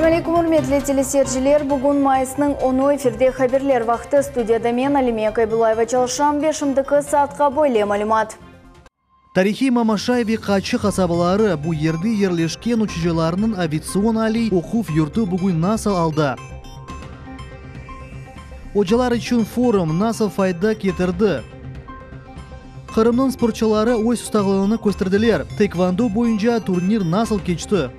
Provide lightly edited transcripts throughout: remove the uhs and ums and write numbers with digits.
Assalamu alaikum, hurmatli telesiyerjiler. Bugun mayısının 10'u efirde haberler vaqti. Studiyada men Alimiya Kaybulayeva çalışam. 5-ндiki saatga boyle malumat. Тарихи Мамашай ve Kaçı kasabaları bu yerde yerleşken uçucularının aviasyon ali okuf yurtu bugün nasıl aldı? Hocalar için forum nasıl fayda getirdi? Kırım'ın sporçuları öz ustaqlığını gösterdiler. Tekvando boyunca turnir nasıl geçti?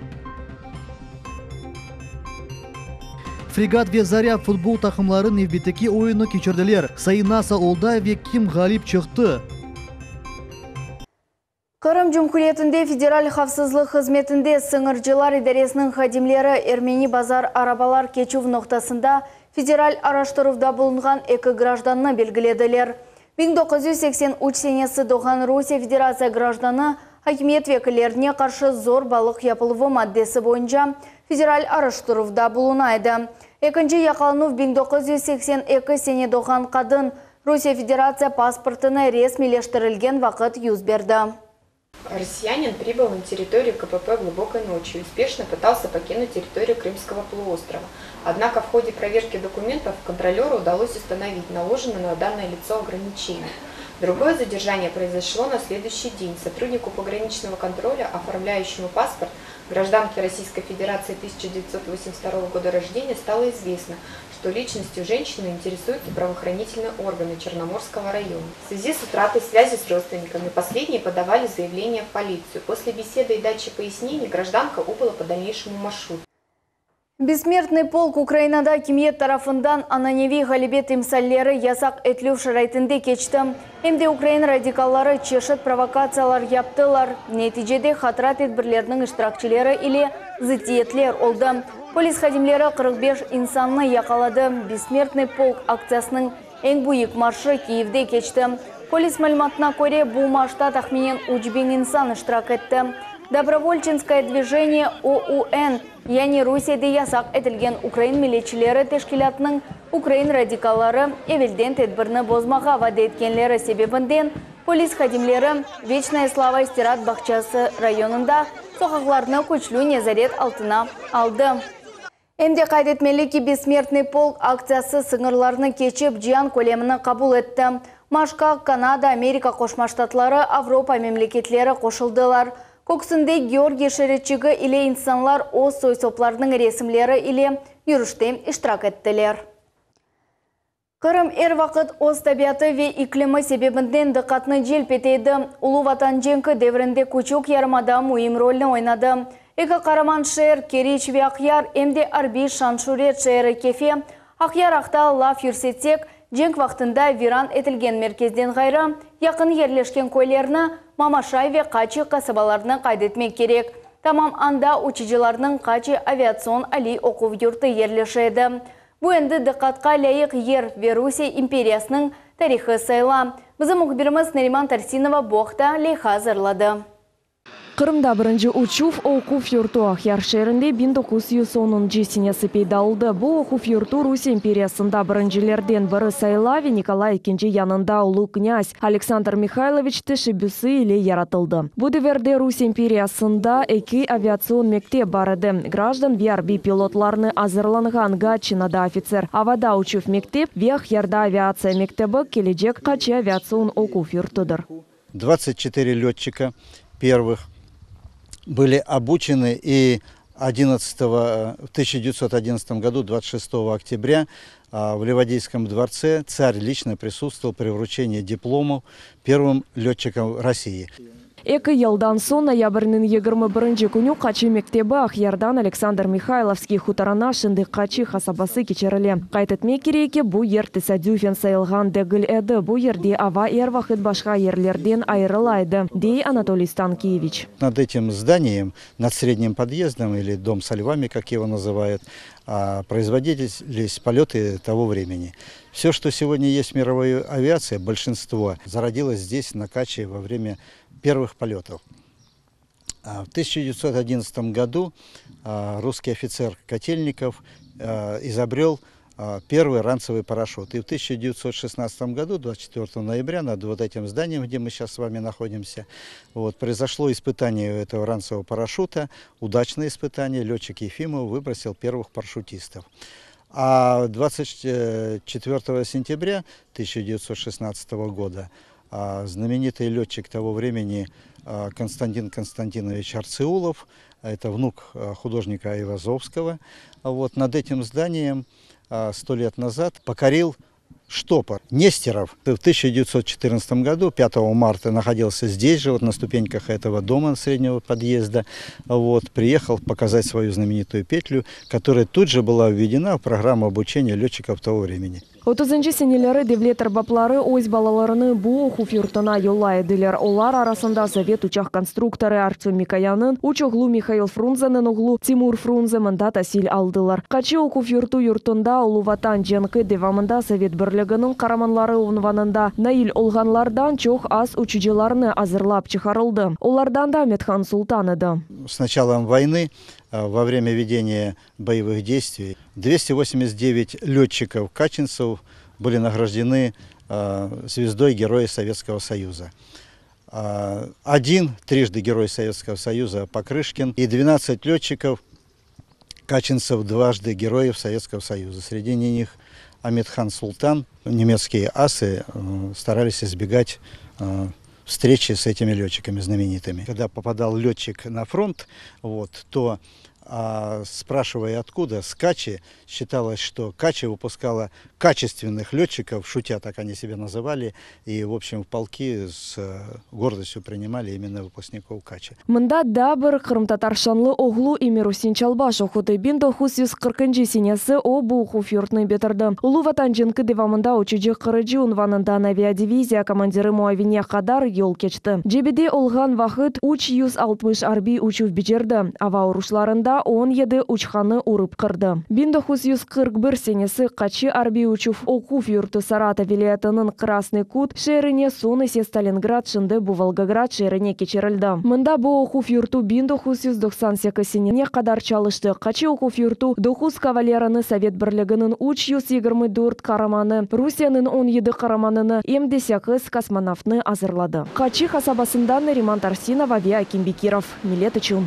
Fregat ve Zarya futbol takımları navbatdagi oyunu geçirdiler. Sayı nasıl oldu ve kim galip çıktı? Kırım Cumhuriyetinde Federal Xavfsızlık Hizmetinde Sığırcılar İdaresinin xadimleri Ermeni bazar arabalar keçuv noktasında federal araştıruvda bulungan iki grajdanını belgilediler. 1983 senesi doğan Rusya Federatsiya grajdanı hakimiyet vekillerine karşı zorbalık yapılığı maddesi boyunca federal araştıruvda bulunaydı. Ekinci yakalanıv 1982 sene doğan kadın Rusya Federatsiya pasportını resmileştirilgen vakit yüz verdi. Россиянин прибыл на территорию КПП глубокой ночью и успешно пытался покинуть территорию Крымского полуострова. Однако в ходе проверки документов контролеру удалось установить наложенное на данное лицо ограничение. Другое задержание произошло на следующий день. Сотруднику пограничного контроля, оформляющему паспорт гражданки Российской Федерации 1982 года рождения, стало известно, что личностью женщины интересуются правоохранительные органы Черноморского района. В связи с утратой связи с родственниками последние подавали заявление в полицию. После беседы и дачи пояснений гражданка убыла по дальнейшему маршруту. Бессмертный полк Украинада кимиет тарафындан ананеви галибет имсаллері ясақ этлеу шарайтынды кечті. Эмде Украин радикаллары чешет провокациялар яптылар. Нетижеде хатырат етбірлерінің іштиракчилері или зытиетлер олды. Полис хадимлері 45 insanны якалады. Бессмертный полк акциясының ең буйық маршы Киевде кечті. Полис мәліматына көре бұл маршта тахменен учбен инсан іштирак етті. Добровольчинское движение ОУН, яғни Русияда ясақ етілген Украин милетчилері тешкилатының Украин радикаллары евелден тедбірні бозмаға вады еткенлері себебінден полис хадимлері Вечная слава истират бақчасы районында соқақларына көчлүү незарет алтына алды. Эмде қайдетмелі ки бессмертный полк акциясы сыңырларыны кечіп жиан көлеміні қабул етті. Машқа Канада, Америка Қошма Штатлары, Авропа мемлекетлері қошылдылар. Көксінде Георгий Шеретчігі или insanlar о сойсопларының ресімлері или юріштен іштирак еттілер. Кырым әр вақыт оз табиаты ве иклимі себебінден дықатны желпетейді. Улу ватан женкі деврінде көчок ярымада мұйым рөлін ойнады. Экі қараман шер, кереч ве ақяр, әмде арби шаншурет шері кефе, ақяр ақта лаф юрсетсек, женк вақтында виран етілген меркезден ғайры, яқын ерлешкен көйлеріні Мамашай ве Качы қасабаларының қайдетмек керек. Тамам анда учичиларының Качы авиацион али оқув юрты ерлешеді. Бұ енді дықатқа лайық ер ве Русия империясының тарихы сайла. Бізім мұхбиріміз Нариман Тарсинова боқта лейха зырлады. Кырымда бірінші учув оқув юрту Ахяр шерінде 1910 сенесі пейдалды. Бұл оқув юрту Русия империясында біріншілерден бірі Сайлави Николай II янында ұлы князь Александр Михайлович Тышибюсы иле яратылды. Бұл деверде Русия империясында эки авиацион мектеп барады. Граждан VRB пилотларны азырланған Гатчинада офицер. Авада учув мектеп ве Ахярда авиация мектебі келечек Качы авиацион оқув юртыдыр. 24 летчика первых были обучены и в 1911 году, 26 октября, в Ливадийском дворце царь лично присутствовал при вручении дипломов первым летчикам России. Екі елдан соң ноябрьнің 21 күні Качы мектебі Ахярдан Александр Михайловский хутарана шынды Качы хасабасы кечерілі. Қайтетме кереке бұ ер тесадюфен сайылған дегіл әді. Бұ ерде ава ер вақыт башқа ерлерден айрылайды, дей Анатолий Станкевич. Над этим зданием, над средним подъездом, или дом со львами, как его называют, производились полеты того времени. Все, что сегодня есть в мировой авиации, большинство зародилось здесь, на Каче, во время первых полетов. В 1911 году русский офицер Котельников изобрел первый ранцевый парашют. И в 1916 году, 24 ноября, над вот этим зданием, где мы сейчас с вами находимся, вот, произошло испытание этого ранцевого парашюта, удачное испытание. Летчик Ефимов выбросил первых парашютистов. А 24 сентября 1916 года знаменитый летчик того времени Константин Константинович Арцеулов, это внук художника Айвазовского, вот, над этим зданием 100 лет назад покорил штопор Нестеров. В 1914 году, 5 марта, находился здесь же, вот на ступеньках этого дома среднего подъезда. Вот, приехал показать свою знаменитую петлю, которая тут же была введена в программу обучения летчиков того времени. 30 сенелері девлет арбаплары ойз балаларыны бу окуф юртына юллайдылар. Олар арасында совет учақ конструкторы Артем Микаянын, учоглу Михаил Фрунзенын оглу Тимур Фрунзе мында тасил алдылар. Качы окуф юртында Улу Ватан Женкы девамында совет бірлігінің қараманлары унванында Наил олғанлардан чоқ аз учуджиларны азырлап чыгарылды. Олардан да Медхан Султан еді. С началом войны, во время ведения боевых действий, 289 летчиков-качинцев были награждены звездой Героя Советского Союза. Один трижды Герой Советского Союза Покрышкин и 12 летчиков-качинцев дважды Героев Советского Союза. Среди них Медхан Султан. Немецкие асы старались избегать встречи с этими летчиками знаменитыми. Когда попадал летчик на фронт, вот, то спрашивая откуда, с Качи, считалось, что Качи выпускала качественных летчиков, шутя так они себя называли, и в общем в полки с гордостью принимали именно выпускников Качи. Мында дабыр Крым-Татаршанлы оглу Имирусин Чалбаш охоты 1940 сенесі обу хуфюртны бетерді. Улу Ватан Женкы девамында учуджы қырыжы унванында авиадивизия командиры Муавине Хадар ел кечті. Жебеде олған вақыт 360 арби учув бечерді. Ава урушларында 17 учханы урып кырды. 1941 сенесі Качы арби учув окуф юрты Сарата вилиятының Красный Кут шеріне Сонесе Сталинград шынды бу Волгоград шеріне кечерілді. Мында бу окуф юрту 1998 сенене қадар чалышты. Качы окуф юрту 9 кавалераны Совет бірлігінің 324 қараманы, Русияның 17 қараманыны, 78 космонавтны азырлады. Качы қасабасындан Риман Арсинов, Авиа Кимбекиров, Милетычу.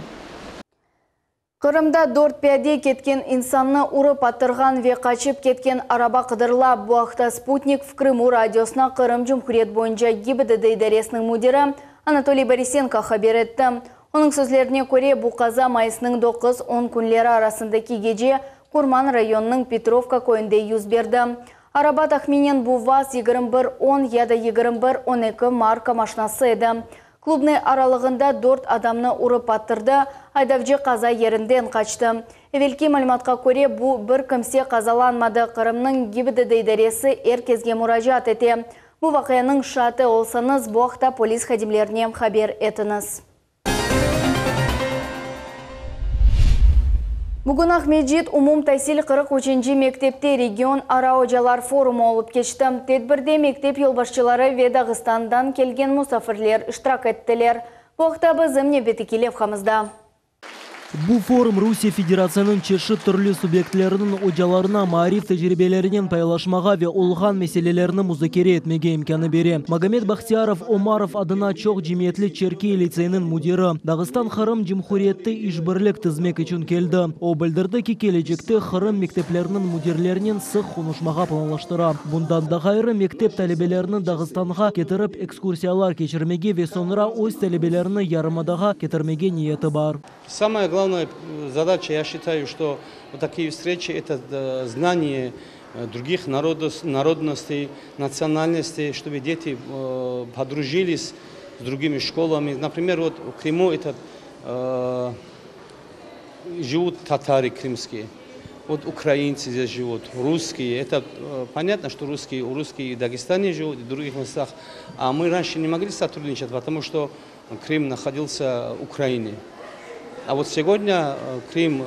Қырымда 4 пәде кеткен инсанны ұрып атырған ве қачып кеткен араба қыдырла бұақта спутник в Крыму радиосына Қырым Жұмхурет бойынша ГИБДД идаресінің мудирі Анатолий Борисенко хабар етті. Оның сөзлеріне көре бұл қаза майысының 9-10 күнлері арасындаки геже Курман районының Петровка көйінде юз берді. Араба тахменен бұл ВАЗ 21-10 яда 21-12 марка машинасы еді. Клубный аралығында 4 адамны ұрып аттырды, айдавжы қаза ерінден қачты. Евелки мәліmatқа көре бұл бір кімсе қазаланмады. Қырымның ГИБДД идаресі әркезге мұражат ете. Бұл вақияның шаты олсаңыз, бұақта полис хадимлеріне хабар етіңіз. Бүгін Ахмеджет умум тәсіл 43-ші мектепте регион араожалар форумы олып кешті. Тедбірде мектеп елбашчылары ве Дағыстандан келген мұсафірлер іштирак еттілер. Бұқта бізім небетікелев қамызда. Бұл форум Русия Федерацияның чеші түрлі субъектлерінің оджаларына маариф тәжірибелерінен пайлашмаға ве олған мәселелеріні музакере етмеге имканы бере. Магомед Бахтияров Омаров адына чоқ жемиетлі Черкей лицейінің мудирі. Дағыстан Қырым Жемхуриетті ишбірлік тізмек үшін келді. О білдірді ки келечекті Қырым мектеплерінің мудирлерінен сық қонушмаға планлаштыра. Бұндан да ғайры мектеп тәлебелерінің Дағыстанға кетіріп экскурсиялар кешірмеге ве соныра өз тәлебелеріні ярымадаға кетірмеге ниеті бар. Самая главная задача, я считаю, что вот такие встречи – это знание других народностей, национальностей, чтобы дети подружились с другими школами. Например, вот в Крыму живут татары крымские, вот украинцы здесь живут, русские. Это понятно, что русские в Дагестане живут, и в других местах. А мы раньше не могли сотрудничать, потому что Крым находился в Украине. А вот сегодня Крым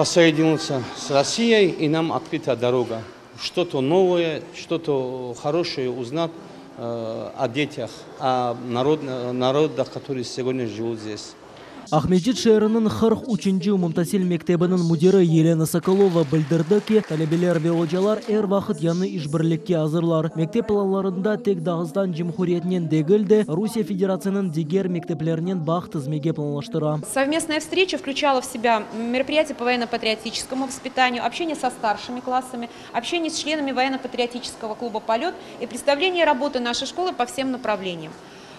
соединился с Россией, и нам открыта дорога. Что-то новое, что-то хорошее узнать о детях, о народах, которые сегодня живут здесь. Ахмеджит шәрінің 43-ші Мумтасил мектебінің мудиры Елена Соколова білдірді ки, талебелер ве ожалар әр вақыт яны ішбірлікке азырлар. Мектеп планларында тек Дағыстан Жемхуриетінен дегілді, Русия Федерацияның дегер мектеплерінен бақ тізмеге планлаштыра. Совместная встреча включала в себя мероприятия по военно-патриотическому воспитанию, общение со старшими классами, общение с членами военно-патриотического клуба «Полет» и представление работы нашей школы по всем направлениям.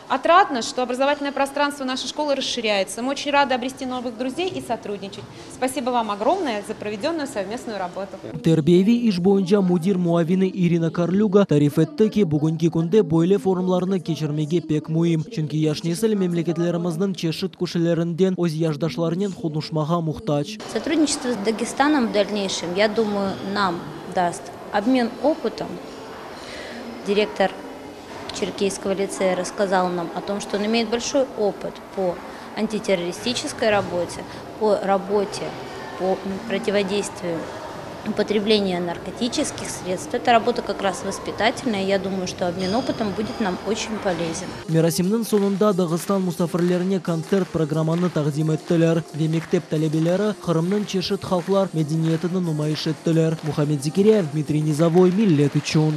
Отрадно, что образовательное пространство нашей школы расширяется. Мы очень рады обрести новых друзей и сотрудничать. Спасибо вам огромное за проведенную совместную работу. Тербиеви иш боюнча мудир муавины Ирина Карлюга тариф етті ки бүгінгі күнде бойлы форумларны кечірмеге пек муим. Чүнки яш несіл мемлекетлеріміздің чешіт күшілерінден өз яждашларынан худнушмаға мұхтач. Сотрудничество с Дагестаном в дальнейшем, я думаю, нам даст обмен опытом. Директор Черкесского лицея рассказал нам о том, что он имеет большой опыт по антитеррористической работе, по работе, по противодействию употреблению наркотических средств. Эта работа как раз воспитательная. Я думаю, что обмен опытом будет нам очень полезен. Мерасимнің сонында Дағыстан мұсафирлеріне концерт программаны тақдим еттілер. Ве мектеп талебелері Қырымның чешіт халқлар медениетінің нумайыш еттілер. Мухаммед Зикиряев, Дмитрий Низовой, Миллет үшін.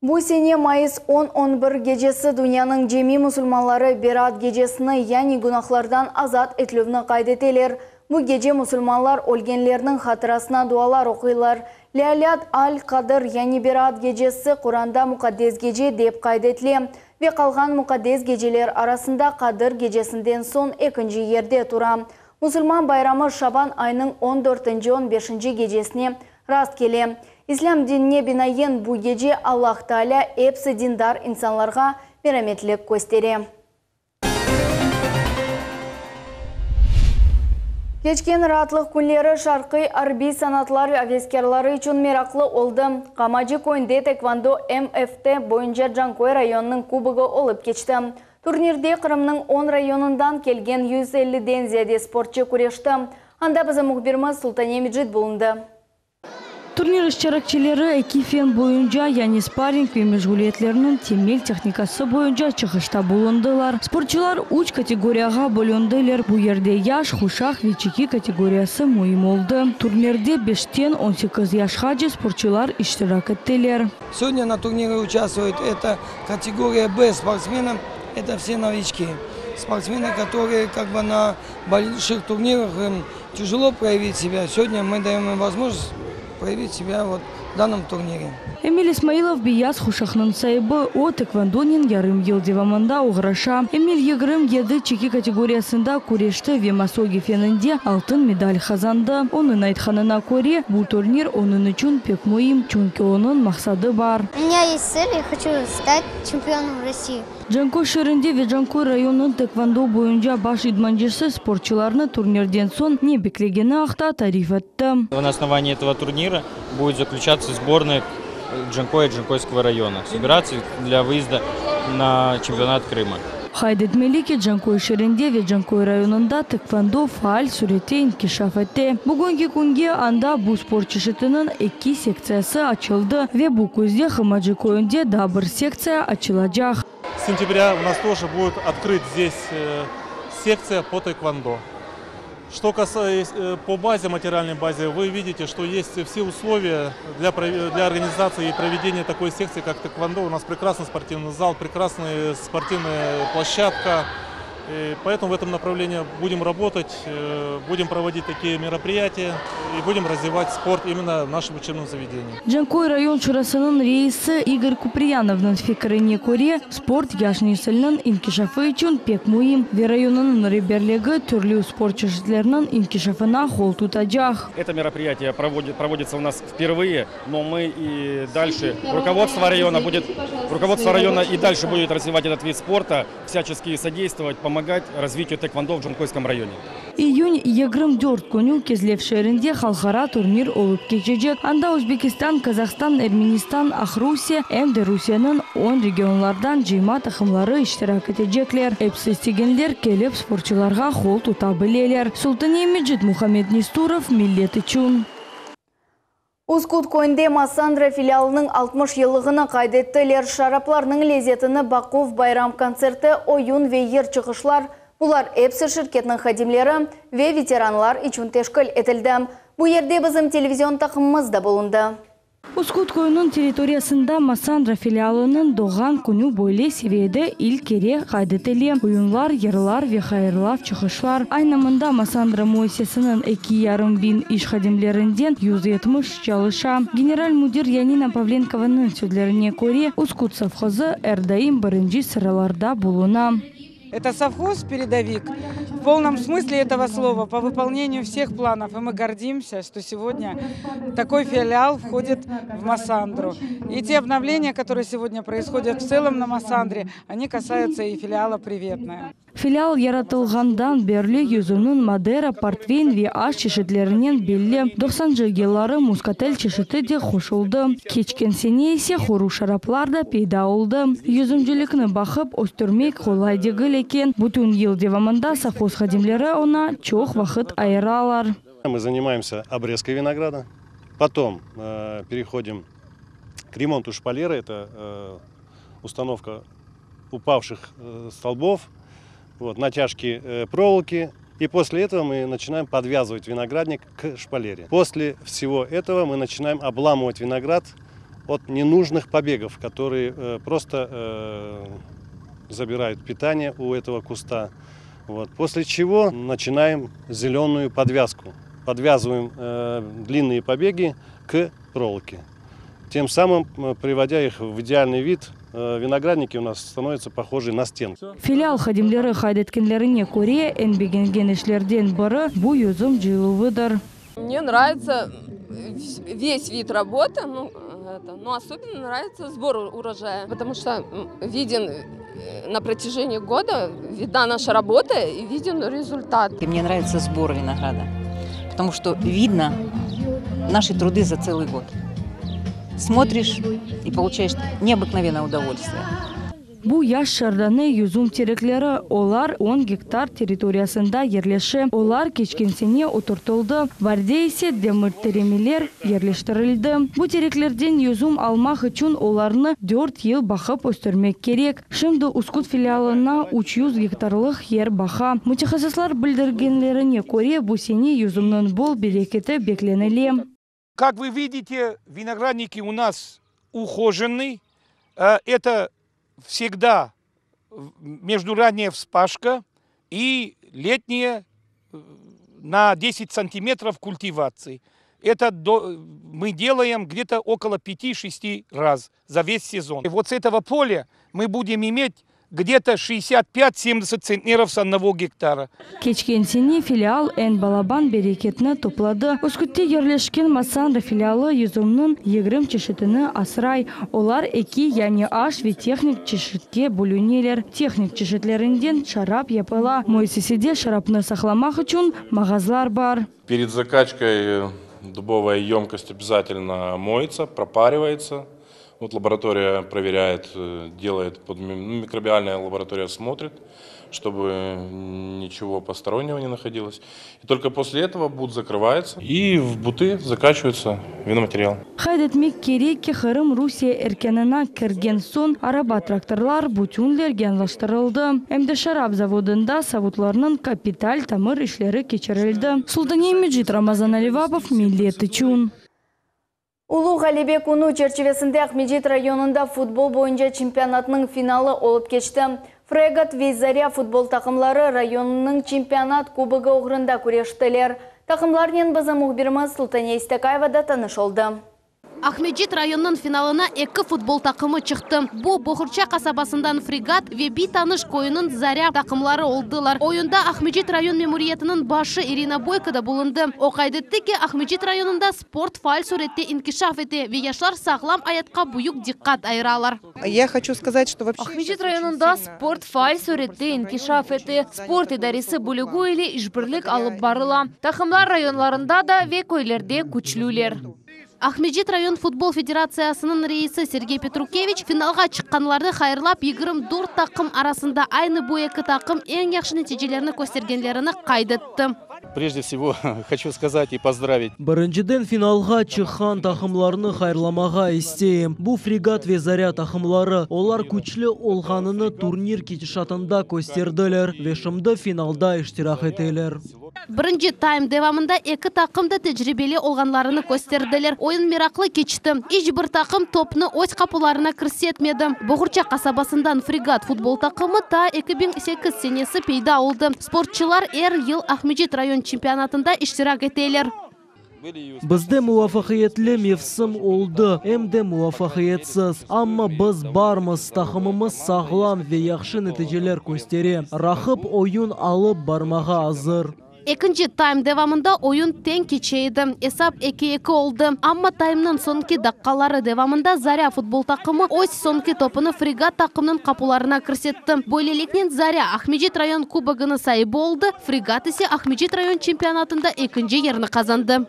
Бу сене майыс 10-11 гежесі дүнияның жеми мұсылманлары Берат гежесіні, яни гунахлардан азат етлівні қайдетелер. Бу геже мұсылманлар өлгенлерінің хатырасына дуалар оқилар. Лялят аль-Қадыр, яни Берат гежесі Құранда мұқаддес геже деп қайдетле. Ве қалған мұқаддес гежелер арасында Қадыр гежесінден сон екінші ерде тұра. Мұсылман байрамы Шабан айының 14-15 гежесіне раст келе. Ислам диніне бинайын бұ геже Аллах Тааля эпсі диндар инсанларға мераметлік көстере. Кечкен ратлық күнлері Шарқи арби санатлар авескерлары үшін мерақлы олды. Қамажы көйінде Тэквондо МФТ бойынша Жанкой районының кубығы олып кечті. Турнирде Қырымның 10 районындан келген 150-ден зияде спортчы күрешті. Анда бізі мұхбирміз Султанемиджит болынды. Турнир işçirakçileri ekifen boyunca yani sparring ve meşguliyetlerinin temel teknikası boyunca çıkışta bulundular. Sporcular 3 kategoriyaga bölündüler. Bu yerde yaş, kuşak ve çeki kategoriyası mühim oldu. Turnirde 5'ten 18 yaşgacha sporcular iştirak ettiler. Сегодня на турнире участвуют это категория Б спортсменов, это все новички. Спортсмены, которые как бы на больших турнирах тяжело проявить себя. Сегодня мы даем им возможность проявить себя вот в данном турнире. Эмиль Исмаилов бияз хушахнын сайбы о тэквондонин ярым ел девамында уграша. Эмиль егрым еді чеки категориясында күрешті ве масоги фенінде алтын медаль хазанды. Оның айтханына көре, бұл турнир оның үшін пек муим, чунки оның мақсады бар. У меня есть цель, я хочу стать чемпионом России. Жанкой шерінде ве Жанкой районының тэквондо бойынша баш идманжысы спортчыларны турнирден сон не беклегені ақта тариф етті. На основании этого турнира будет заключаться сборная Джанкоя и Джанкойского района. Собираться для выезда на чемпионат Крыма. Хайдет Мелики Жанкой шерінде ве Жанкой районында тэквондо фаал сүрете инкишаф етті. Бүгінгі күнге анда бұл спортчышытының 2 секциясы açıldı ве бұл көзде Хымаджы көйінде да бір секция açılacak. С сентября у нас тоже будет открыт здесь секция по тэквондо. Что касается по базе, материальной базе, вы видите, что есть все условия для организации и проведения такой секции, как тэквондо. У нас прекрасный спортивный зал, прекрасная спортивная площадка. И поэтому в этом направлении будем работать, будем проводить такие мероприятия и будем развивать спорт именно в нашем учебном заведении. Жанкой район шурасының рейсы Игорь Куприяновның фикіріне көре, спорт яш несілінің инкишафы үшін пек муим. Ве районының реберлігі түрлі спорт чешетлерінің инкишафына хол тутажақ. Это мероприятие проводится у нас впервые, но мы и дальше, руководство района и дальше будет развивать этот вид спорта, всячески содействовать, помогать развитию тэквондо в Жанкойском районе. Июнь 24 күні кезлев шерінде халқара турнир олып кечежек. Анда Өзбекистан, Казахстан, Эрменистан, Русия, әмді Русияның 10 регионлардан жима тақымлары іштирак етежеклер. Эпсі стегенлер келіп спортчыларға қол тута білелер. Султанемиджит, Мухаммед Нестуров, Миллет үшін. Ускут көйінде Массандра филиалының 60 елығыны қайдеттілер. Шарапларының лезетіні Бақув байрам концерті ойын вейер чықышлар Улар Эпсер ширкетінің хадимлері ве ветеранлар için тешкіл етілді. Бұл ерде бізім телевизион тақымымыз да болынды. Ускут көйінің территориясында Массандра филиалының доған күні бойле севейді ил кере қайдетелі. Уюнлар, ерлар, вехайырлар, чықышлар. Айнамында Массандра Мойсесінің 2,5 бин иш хадимлерінден 170 çalışа. Генераль мудир Янина Павленкованың сөйлеріне көре, Ускут совхозы әрдайым бірінші сыраларда болуна. Это совхоз-передовик в полном смысле этого слова по выполнению всех планов. И мы гордимся, что сегодня такой филиал входит в Массандру. И те обновления, которые сегодня происходят в целом на Массандре, они касаются и филиала «Приветная». Филиал яратылғандан берлі юзунун Мадера, Портвейн ве аш чешетлерінен белі. 90-жы еллары мускатель чешеті де қошылды. Кечкен сене есе хору шарапларда пейда олды. Юзумжелікні бақып өстірмек қолайдегі лекен. Бүтін ел девамында совхоз хадимлері она чоқ вақыт айыралар. Мы занимаемся обрезкой винограда. Потом переходим к ремонту шпалеры. Это установка упавших столбов. Натяжки проволоки. И после этого мы начинаем подвязывать виноградник к шпалере. После всего этого мы начинаем обламывать виноград от ненужных побегов, которые просто забирают питание у этого куста. После чего начинаем зеленую подвязку. Подвязываем длинные побеги к проволоке. Тем самым, приводя их в идеальный вид, виноградники у нас становятся похожи на стенку. Филиал хадимлері хайдеткенлеріне көре, энбеген ишлерден бірі бұ юзум жылывыдыр. Мне нравится весь вид работы, но особенно нравится сбор урожая, потому что виден на протяжении года, видна наша работа и виден результат. И мне нравится сбор винограда, потому что видно наши труды за целый год. Смотришь и получаешь необыкновенное удовольствие. Бу яш шарданы юзум тереклері олар 10 гектар территориясында ерлеші. Олар кечкенсене отыртылды. Варде есе деміртіремелер ерлештірілді. Бу тереклерден юзум алмақ үшін оларны 4 ел бақып өстірмек керек. Шымды Ускут филиалына 300 гектарлық ер баха. Мутехасыслар білдіргенлеріне көре бу сене юзумның бол берекеті бекленелі. Как вы видите, виноградники у нас ухоженные. Это всегда между ранняя вспашка и летняя на 10 сантиметров культивации. Это мы делаем где-то около 5-6 раз за весь сезон. И вот с этого поля мы будем иметь где-то 65-70 центнеров с 1 гектара. Кечкенсене филиал эн балабан берекетні топлады. Ускутте ерлешкен Массандра филиалы юзумның 20 чешетіні асырай. Олар эки яне аш ве техник чешетке бөлінелер. Техник чешетлерінден шарап япыла. Мойсеседе шарапны сақламақ үшін мағазлар бар. Перед закачкой дубовая емкость обязательно моется, пропаривается. Лаборатория проверяет, делает, микробиальная лаборатория смотрит, чтобы ничего постороннего не находилось. И только после этого бут закрывается и в буты закачивается виноматериал. Хайдетмек керекке Хырым Русия эркенена керген сон араба тракторлар бутюнлерген лаштырылды. Эмде шарап заводында савутларның капиталь тамыр ишлері кечерілді. Султане Меджит Рамазан Аливапов, Миллеті чун. Улу Ғалибек Уну черчевесінде Ахмеджит районында футбол бойынша чемпионатның финалы олып кечті. Фрегат Вейзаря футбол тақымлары районының чемпионат кубығы оғырында көрештілер. Тақымларнен бізім ұғбіріміз Султане Истекаевада таныш олды. Ахмеджит районның финалына 2 футбол тақымы чықты. Бұл Бохырча қасабасындан Фрегат ве таныш койының Заря тақымлары олдылар. Ойында Ахмеджит район мемориетінің башы Ирина Бойкада болынды. Оқайдетті ке Ахмеджит районында спорт фааль суретте инкишаф еті ве яшлар сағлам аятқа бұйық диққат айралар. Я хочу сказать, что вообще... Ахмеджит районында спорт фааль суретте инкишаф еті. Спорт идаресі бүлігу или ішбірлік алып барыла. Тақымлар районларында да ве көйлерде күчлілер. Ахмеджит район футбол федерациясының рейсі Сергей Петрукевич финалға шыққанларды хайырлап 24 тақым арасында айны бойы тақым ең яқшы нәтижелерін көстергенлеріні қайдытты. прежде всего хочу сказать и поздравить. Біріншіден финалға чыққан тақымларны хайрламаға істейм. Бұл фрегат ве заря тақымлары. Олар күчлі олғаныны турнир кетішатында көстерділер. Вешімді финалда іштирақ етелер. Бірінші тайм девамында екі тақымды тәжірибелі олғанларыны көстерділер. Ойын мирақлы кечті. Еш бір тақым топны өз қапыларына кірсетмеді. Боғырча қасабасындан фрегат футбол тақымы та 2008 сенесі пейда олды. Спортчылар ел Ахмеджит район чемпионатында іштирақ етелер. Бізде муафақиетлі мевсім олды, әмде муафақиетсіз. Амма біз бармыз, тақымымыз сағлам ве яқшы нәтижелер көстере. Рақып ойын алып бармаға азыр. Екінші тайм девамында ойын тең кечейді. Есап 2-2 олды. Амма таймның сонки даққалары девамында Заря футбол тақымы өз сонки топыны фрегат тақымның қапуларына кірсетті. Бойлелекнен Заря Ахмеджит район кубогыны сайы болды. Фрегат есе Ахмеджит район чемпионатында 2-ші ерні қазанды.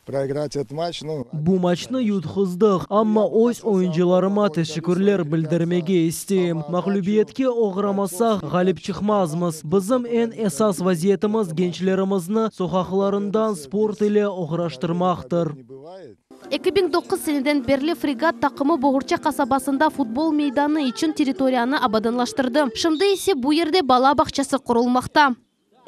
Бұл матчны ютқыздық, амма өз ойыншыларыма тәшікірлер білдірмеге істейм. Мағлубиетке оғырамасақ ғаліп чықмазмыз. Бізім ән әсас вазиетіміз генчлерімізні соқақларындан спорт иле оғыраштырмақтыр. 2009 сенеден берлі фрегат тақымы Боғырча қасабасында футбол мейданы үшін территорияны абаданлаштырды. Шымды есе бұл ерде бала бақшасы құрылмақта.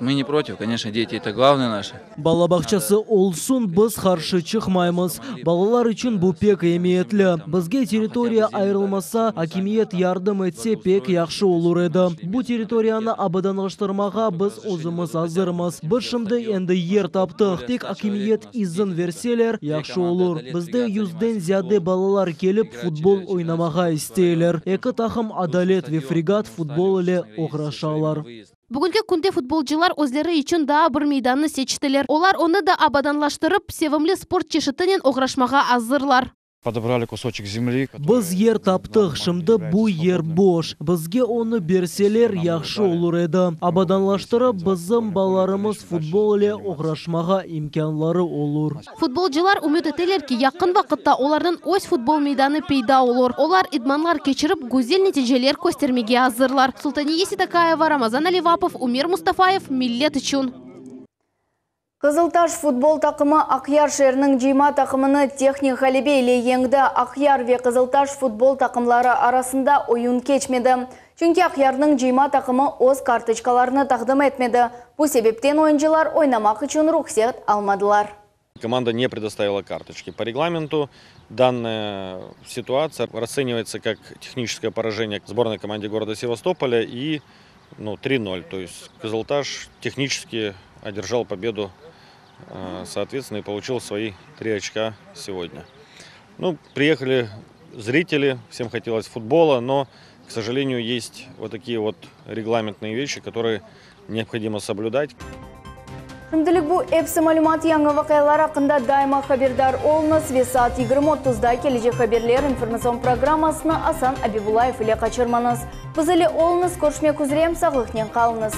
Мы не против, конечно, дети это главное наше. Балабақчасы олсын біз қаршы чықмаймыз. Балалар үшін бұл пек еметлі. Бізге территория айырылмаса, акимиет ярдым етсе пек яқшы олыр еді. Бұл территорияны абаданлаштырмаға біз өзіміз азырмыз. Біз шымды енді ер таптық. Тек акимиет изін верселер яқшы олыр. Бізде 100-ден зияде балалар келіп футбол ойнамаға істейлер. Екі тақым адалет ве фрегат футбол иле оғырашалар. Бүгінгі күнде футболчылар өзлері үшін да бір мейданны сечтілер. Олар оны да абаданлаштырып, севімлі спорт чешітінен оғырашмаға азырлар. Подобрали кусочек земли. Біз ер таптық, шымды бұл ер бош. Бізге оны берселер яқшы олыр еді. Абаданлаштырып, біздің баларымыз футбол иле оғырашмаға имканлары олыр. Футболчылар үміт етелер ки, яқын вақытта олардың өз футбол мейданы пейда олыр. Олар идманлар кечіріп, гүзел нәтижелер көстермеге азырлар. Султания Сидакаева, Рамазан Аливапов, Умер Мустафаев, Миллет үшін. Қызылташ футбол тақымы Ақяр шерінің жима тақымыны техник ғалебе иле еңді. Ақяр ве Қызылташ футбол тақымлары арасында ойын кечмеді. Чүнки Ақярның жима тақымы өз карточкаларыны тақдым етмеді. Бұл себептен ойыншылар ойнамақ үшін рұқсат алмадылар. Команда не предоставила карточки. По регламенту данная ситуация расценивается как техническое поражение сборной команде города Севастополя и 3-0. То есть Қызылташ технически одержал победу, соответственно, и получил свои 3 очка сегодня. Приехали зрители, всем хотелось футбола, но, к сожалению, есть вот такие вот регламентные вещи, которые необходимо соблюдать. Шымдылық бұл әпсі малюмат яңы вақайлар ақында дайма хабердар олыңыз Весат 20.30-да кележе хаберлер информацион программасыны Асан Абибулаев иле қачырманыз. Біз иле олыңыз көршме күзірем сағылықнен қалыңыз.